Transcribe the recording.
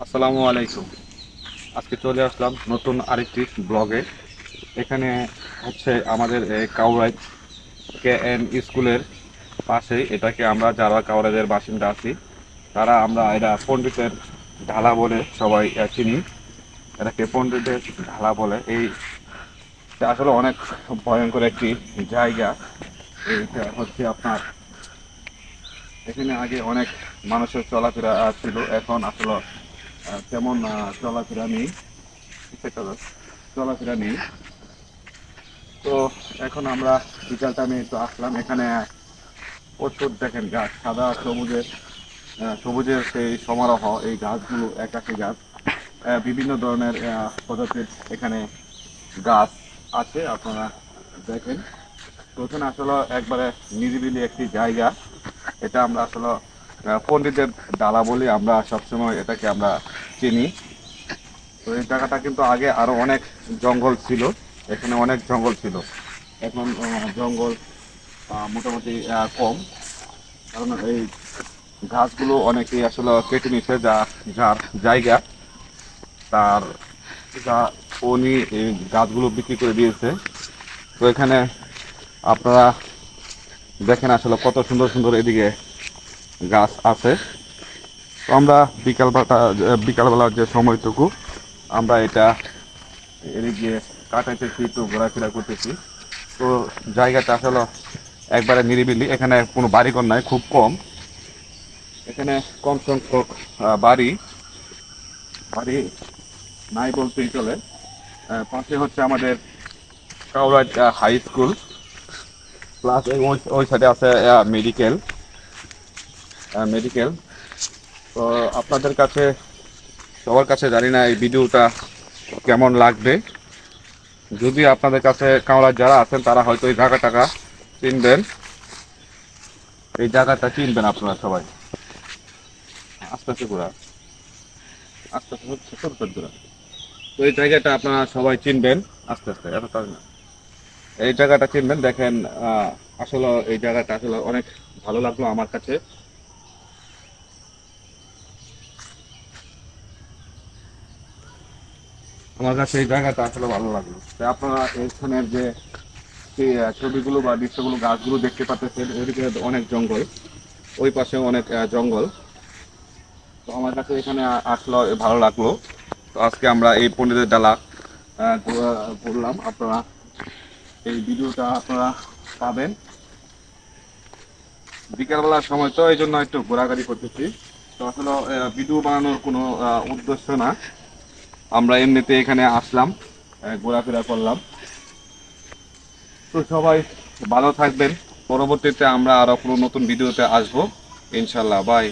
আসসালামু আলাইকুম। আজকে চলে আসলাম নতুন আরেকটি ব্লগে। এখানে হচ্ছে আমাদের কাউরাইজ কে এন স্কুলের পাশেই, এটাকে আমরা যারা কাউরাইজের বাসিন্দা আছি তারা আমরা এটা পণ্ডিতের ঢালা বলে সবাই চিনি। এটাকে পণ্ডিতের ঢালা বলে। এটা আসলে অনেক ভয়ঙ্কর একটি জায়গা। এইটা হচ্ছে আপনার, এখানে আগে অনেক মানুষের চলাফেরা ছিল, এখন আসলে তেমন চলাফেরা নেই। চলাফেরা নেই। তো এখন আমরা বিকাল টাইমে একটু আসলাম এখানে। প্রচুর দেখেন গাছ, সাদা সবুজের সেই সমারোহ। এই গাছগুলো একাকী গাছ, বিভিন্ন ধরনের প্রজাতির এখানে গাছ আছে, আপনারা দেখেন। তো ওখানে আসলে একবারে নিরিবিলি একটি জায়গা। এটা আমরা আসলে পণ্ডিতের ডালা বলি, আমরা সবসময় এটাকে আমরা চিনি। তো এই জায়গাটা কিন্তু আগে আরো অনেক জঙ্গল ছিল, এখানে অনেক জঙ্গল ছিল। এখন জঙ্গল মোটামুটি কম, কারণ এই গাছগুলো অনেকেই আসলে কেটে নিচ্ছে, যার জায়গা তার, যা উনি এই গাছগুলো বিক্রি করে দিয়েছে। তো এখানে আপনারা দেখেন আসলে কত সুন্দর সুন্দর এদিকে গাছ আছে। তো আমরা বিকালবেলার যে সময়টুকু আমরা এটা এদিকে কাটাইতেছি, একটু ঘোরাফেরা করতেছি। তো জায়গাটা আসলে একবারে নিরিবিলি, এখানে কোনো বাড়িঘর নাই, খুব কম। এখানে কম সংখ্যক বাড়ি বাড়ি নাই বলতেই চলে। পাশে হচ্ছে আমাদের কাউরাজ হাই স্কুল, প্লাস ওই সাইডে আছে মেডিকেল। মেডিকেল তো আপনাদের কাছে, সবার কাছে জানি না এই ভিডিওটা কেমন লাগবে। যদি আপনাদের কাছে কাউরাজ যারা আছেন তারা হয়তো এই জায়গাটাকে চিনবেন, এই জায়গাটা চিনবেন আপনারা সবাই। আস্তে আস্তে ঘোরা, আস্তে আস্তে হচ্ছে ছোট ঘোরা। তো এই জায়গাটা আপনারা সবাই চিনবেন, আস্তে আস্তে, এত তাড়াতাড়ি না। এই জায়গাটা চিনবেন, দেখেন। আসলে এই জায়গাটা আসলে অনেক ভালো লাগলো আমার কাছে। আমার কাছে এই জায়গাটা আসলে ভালো লাগলো। তাই আপনারা এখানের যে ছবিগুলো বা দৃশ্যগুলো, গাছগুলো দেখতে পাচ্ছেন, ওইদিকে অনেক জঙ্গল, ওই পাশেও অনেক জঙ্গল। তো আমার কাছে এখানে আসলে ভালো লাগলো। তো আজকে আমরা এই পণ্ডিতের ডালা ঘুরলাম। আপনারা এই ভিডিওটা আপনারা পাবেন বিকেলবেলার সময়, তো এই জন্য একটু ঘোরাঘুরি করতেছি। তো আসলে ভিডিও বানানোর কোনো উদ্দেশ্য না, আমরা এমনিতে এখানে আসলাম, ঘোরাফেরা করলাম। তো সবাই ভালো থাকবেন। পরবর্তীতে আমরা আরো কোনো নতুন ভিডিওতে আসবো, ইনশাল্লাহ। বাই।